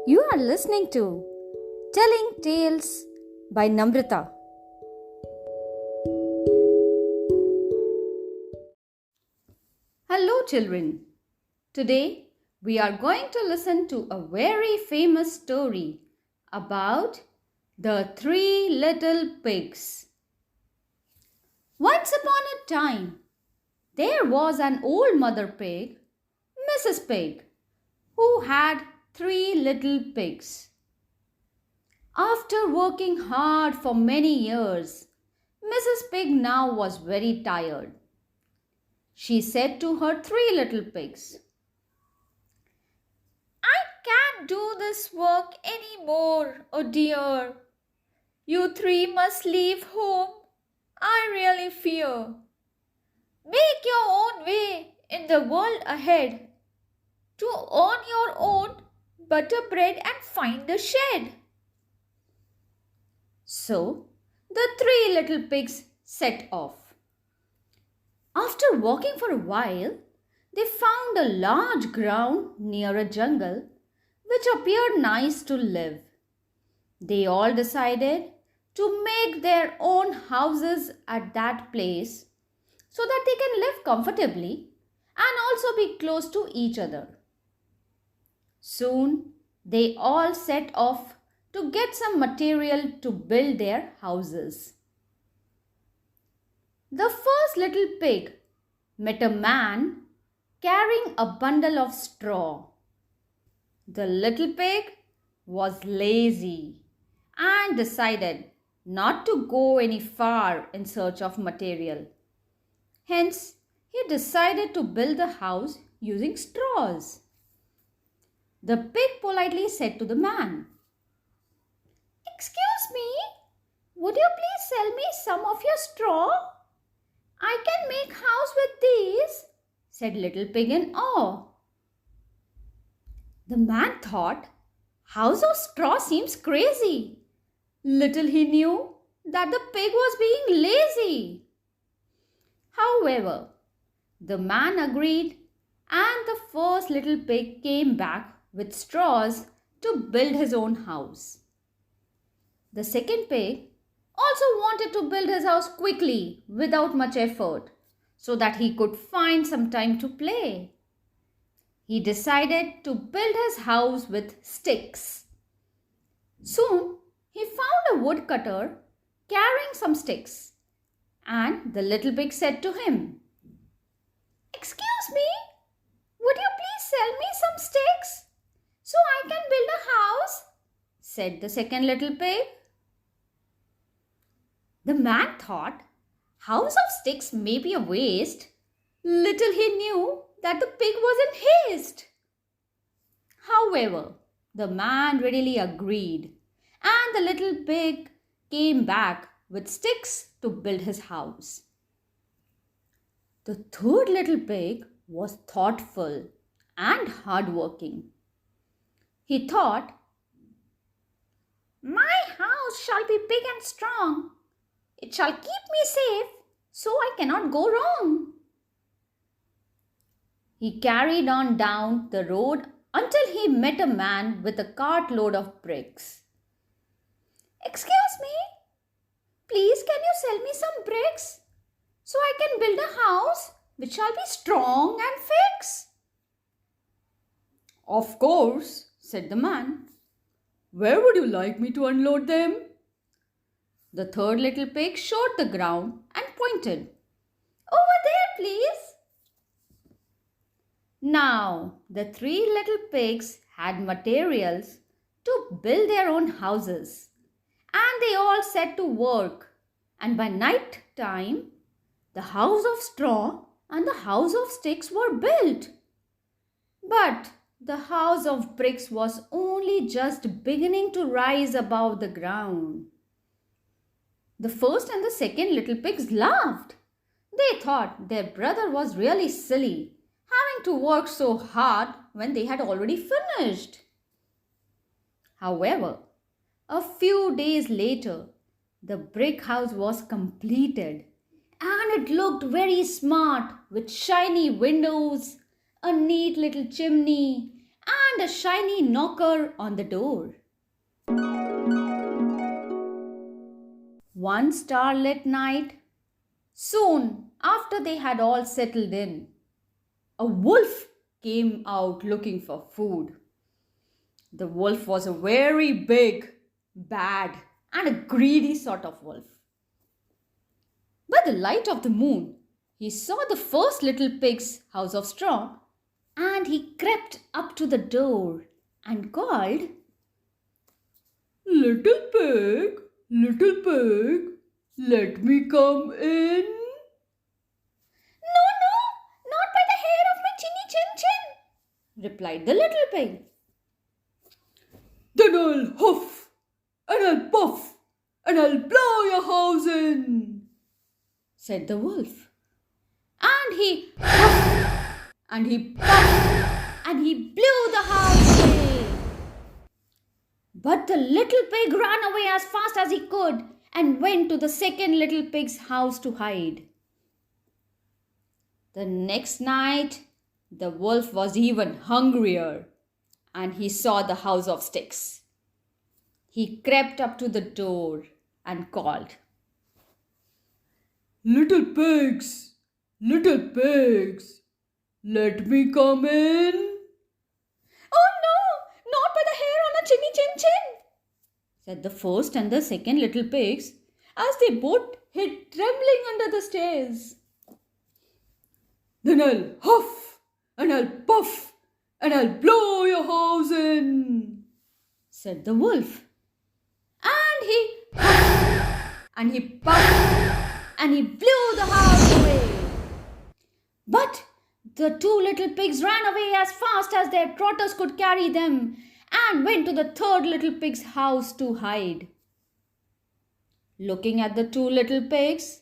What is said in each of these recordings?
You are listening to Telling Tales by Namrata. Hello, children. Today we are going to listen to a very famous story about the three little pigs. Once upon a time, there was an old mother pig, Mrs. Pig, who had three little pigs. After working hard for many years, Mrs. Pig now was very tired. She said to her three little pigs, "I can't do this work any more, oh dear. You three must leave home. I really fear. Make your own way in the world ahead to earn your own butter bread and find a shed." So the three little pigs set off. After walking for a while, they found a large ground near a jungle which appeared nice to live. They all decided to make their own houses at that place so that they can live comfortably and also be close to each other. Soon they all set off to get some material to build their houses. The first little pig met a man carrying a bundle of straw. The little pig was lazy and decided not to go any far in search of material. Hence, he decided to build the house using straws. The pig politely said to the man, "Excuse me, would you please sell me some of your straw? I can make house with these," said little pig in awe. The man thought, house of straw seems crazy. Little he knew that the pig was being lazy. However, the man agreed and the first little pig came back with straws to build his own house. The second pig also wanted to build his house quickly without much effort so that he could find some time to play. He decided to build his house with sticks. Soon he found a woodcutter carrying some sticks, and the little pig said to him, "Excuse me, would you please sell me some sticks so I can build a house?" said the second little pig. The man thought, house of sticks may be a waste. Little he knew that the pig was in haste. However, the man readily agreed, and the little pig came back with sticks to build his house. The third little pig was thoughtful and hardworking. He thought, "My house shall be big and strong. It shall keep me safe, so I cannot go wrong." He carried on down the road until he met a man with a cartload of bricks. "Excuse me, please can you sell me some bricks so I can build a house which shall be strong and fix?" "Of course," said the man. "Where would you like me to unload them?" The third little pig showed the ground and pointed. "Over there, please." Now, the three little pigs had materials to build their own houses, and they all set to work, and by night time, the house of straw and the house of sticks were built. But the house of bricks was only just beginning to rise above the ground. The first and the second little pigs laughed. They thought their brother was really silly, having to work so hard when they had already finished. However, a few days later, the brick house was completed and it looked very smart with shiny windows, a neat little chimney, and a shiny knocker on the door. One starlit night, soon after they had all settled in, a wolf came out looking for food. The wolf was a very big, bad, and a greedy sort of wolf. By the light of the moon, he saw the first little pig's house of straw, and he crept up to the door and called, little pig, let me come in. No, no, not by the hair of my chinny chin chin, replied the little pig. Then I'll huff and I'll puff and I'll blow your house in, said the wolf. And he huffed and he puffed and he blew the house away. But the little pig ran away as fast as he could and went to the second little pig's house to hide. The next night, the wolf was even hungrier and he saw the house of sticks. He crept up to the door and called, little pigs, let me come in. Oh no, not by the hair on a chinny chin chin, said the first and the second little pigs as they both hid trembling under the stairs. Then I'll huff and I'll puff and I'll blow your house in, said the wolf. And he huffed and he puffed and he blew the house away. But the two little pigs ran away as fast as their trotters could carry them and went to the third little pig's house to hide. Looking at the two little pigs,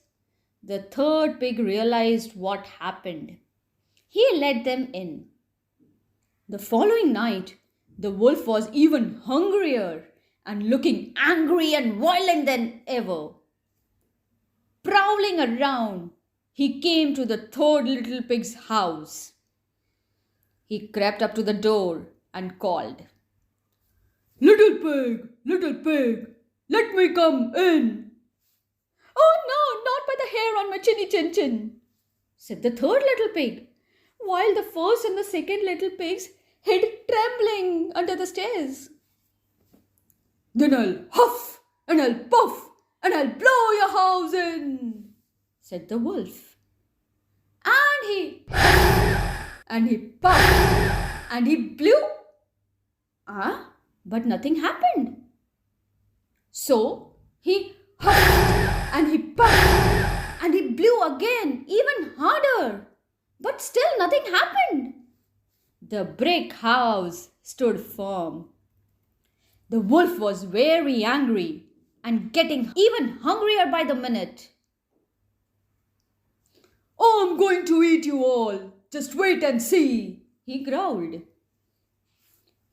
the third pig realized what happened. He let them in. The following night, the wolf was even hungrier and looking angry and violent than ever. Prowling around, he came to the third little pig's house. He crept up to the door and called, little pig, let me come in. Oh no, not by the hair on my chinny chin chin, said the third little pig, while the first and the second little pigs hid trembling under the stairs. Then I'll huff and I'll puff and I'll blow your house in, said the wolf. And he huffed and he puffed and he blew. But nothing happened. So he huffed and he puffed and he blew again, even harder. But still nothing happened. The brick house stood firm. The wolf was very angry and getting even hungrier by the minute. I'm going to eat you all. Just wait and see, he growled.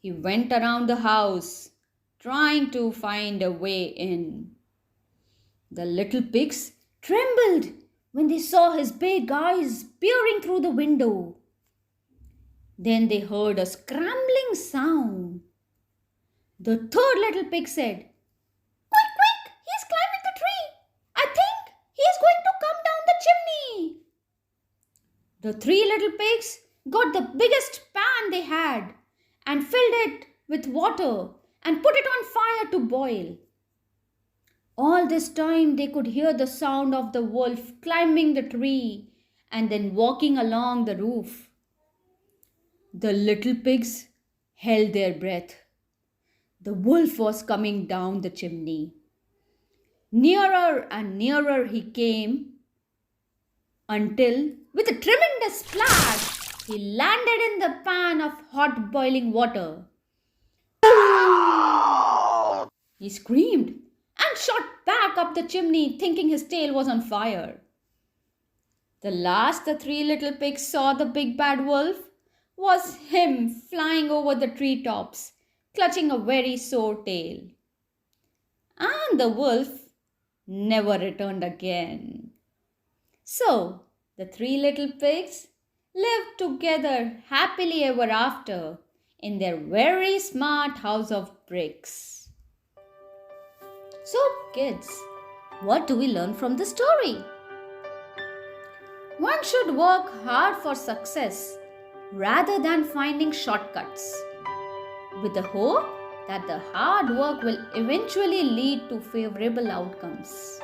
He went around the house, trying to find a way in. The little pigs trembled when they saw his big eyes peering through the window. Then they heard a scrambling sound. The third little pig said, quick, quick, he's climbing the tree. I think he is going to come down the chimney. The three little pigs got the biggest pan they had and filled it with water and put it on fire to boil. All this time they could hear the sound of the wolf climbing the tree and then walking along the roof. The little pigs held their breath. The wolf was coming down the chimney. Nearer and nearer he came until, with a tremendous splash, he landed in the pan of hot boiling water. He screamed and shot back up the chimney, thinking his tail was on fire. The last the three little pigs saw the big bad wolf was him flying over the treetops, clutching a very sore tail. And the wolf never returned again. So, the three little pigs lived together happily ever after in their very smart house of bricks. So, kids, what do we learn from the story? One should work hard for success rather than finding shortcuts, with the hope that the hard work will eventually lead to favorable outcomes.